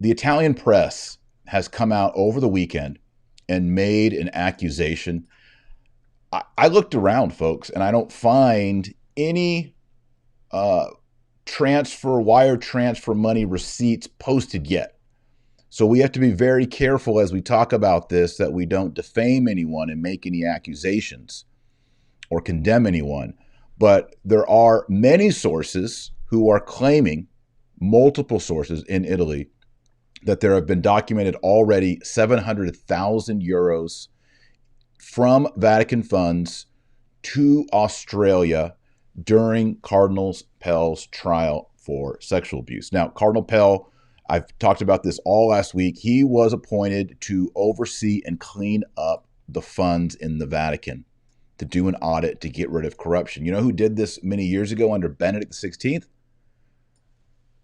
The Italian press has come out over the weekend and made an accusation. I looked around, folks, and I don't find any uh, wire transfer money receipts posted yet. So we have to be very careful as we talk about this that we don't defame anyone and make any accusations or condemn anyone. But there are many sources who are claiming, multiple sources in Italy, that there have been documented already 700,000 euros from Vatican funds to Australia during Cardinal Pell's trial for sexual abuse. Now, Cardinal Pell, I've talked about this all last week. He was appointed to oversee and clean up the funds in the Vatican, to do an audit to get rid of corruption. You know who did this many years ago under Benedict XVI?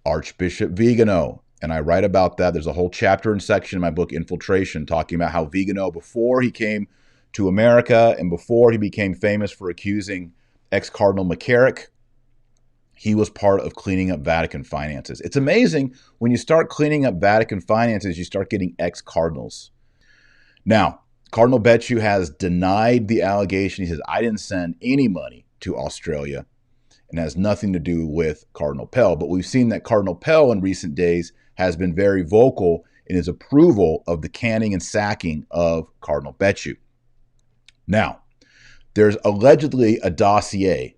Archbishop Vigano. And I write about that. There's a whole chapter and section in my book, Infiltration, talking about how Vigano, before he came to America and before he became famous for accusing ex-Cardinal McCarrick, he was part of cleaning up Vatican finances. It's amazing when you start cleaning up Vatican finances, you start getting ex-cardinals. Now, Cardinal Becciu has denied the allegation. He says, I didn't send any money to Australia and has nothing to do with Cardinal Pell. But we've seen that Cardinal Pell in recent days has been very vocal in his approval of the canning and sacking of Cardinal Becciu. Now, there's allegedly a dossier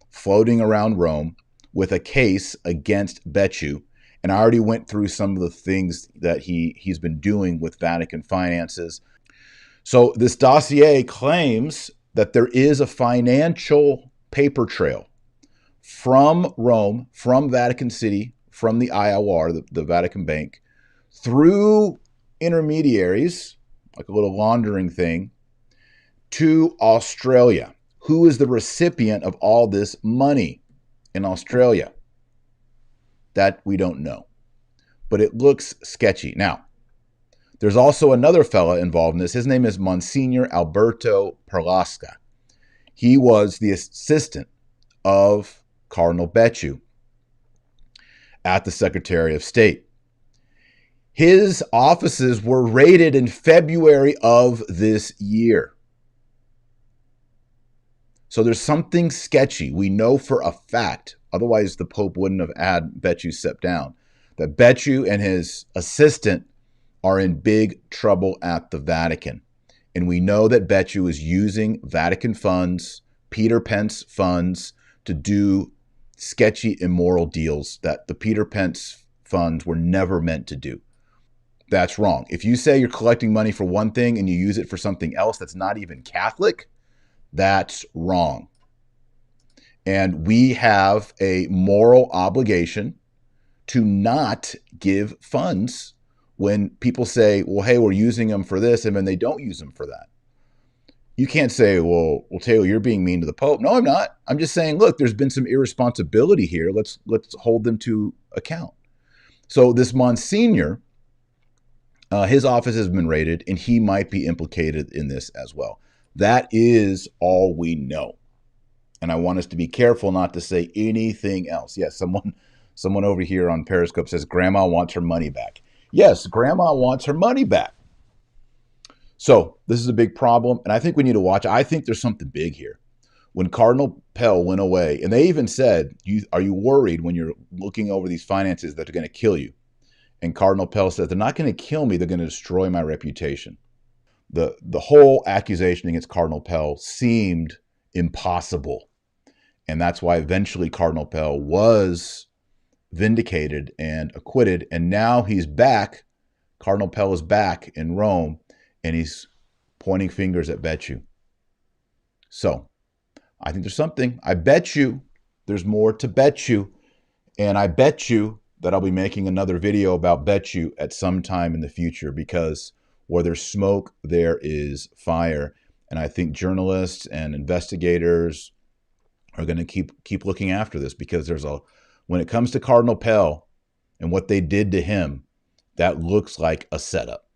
floating around Rome with a case against Becciu. And I already went through some of the things that he's been doing with Vatican finances. So this dossier claims that there is a financial paper trail from Rome, from Vatican City, from the IOR, the Vatican Bank, through intermediaries, like a little laundering thing, to Australia. Who is the recipient of all this money in Australia? That we don't know. But it looks sketchy. Now, there's also another fella involved in this. His name is Monsignor Alberto Perlasca. He was the assistant of Cardinal Becciu at the Secretary of State. His offices were raided in February of this year. So there's something sketchy. We know for a fact, otherwise the Pope wouldn't have had Becciu step down, that Becciu and his assistant are in big trouble at the Vatican. And we know that Becciu is using Vatican funds, Peter Pence funds, to do sketchy, immoral deals that the Peter Pence funds were never meant to do. That's wrong. If you say you're collecting money for one thing and you use it for something else that's not even Catholic, that's wrong. And we have a moral obligation to not give funds when people say, well, hey, we're using them for this, and then they don't use them for that. You can't say, well, Taylor, you're being mean to the Pope. No, I'm not. I'm just saying, look, there's been some irresponsibility here. Let's hold them to account. So this Monsignor, his office has been raided, and he might be implicated in this as well. That is all we know. And I want us to be careful not to say anything else. Yes, someone over here on Periscope says, Grandma wants her money back. Yes, Grandma wants her money back. So this is a big problem, and I think we need to watch. I think there's something big here. When Cardinal Pell went away, and they even said, are you worried when you're looking over these finances that they're going to kill you? And Cardinal Pell says, they're not going to kill me, they're going to destroy my reputation. The whole accusation against Cardinal Pell seemed impossible. And that's why eventually Cardinal Pell was vindicated and acquitted. And now he's back. Cardinal Pell is back in Rome, and he's pointing fingers at Becciu. So I think there's something. I bet you there's more to Becciu. And I bet you that I'll be making another video about Becciu at some time in the future, because where there's smoke, there is fire. And I think journalists and investigators are going to keep looking after this, because when it comes to Cardinal Pell and what they did to him, that looks like a setup.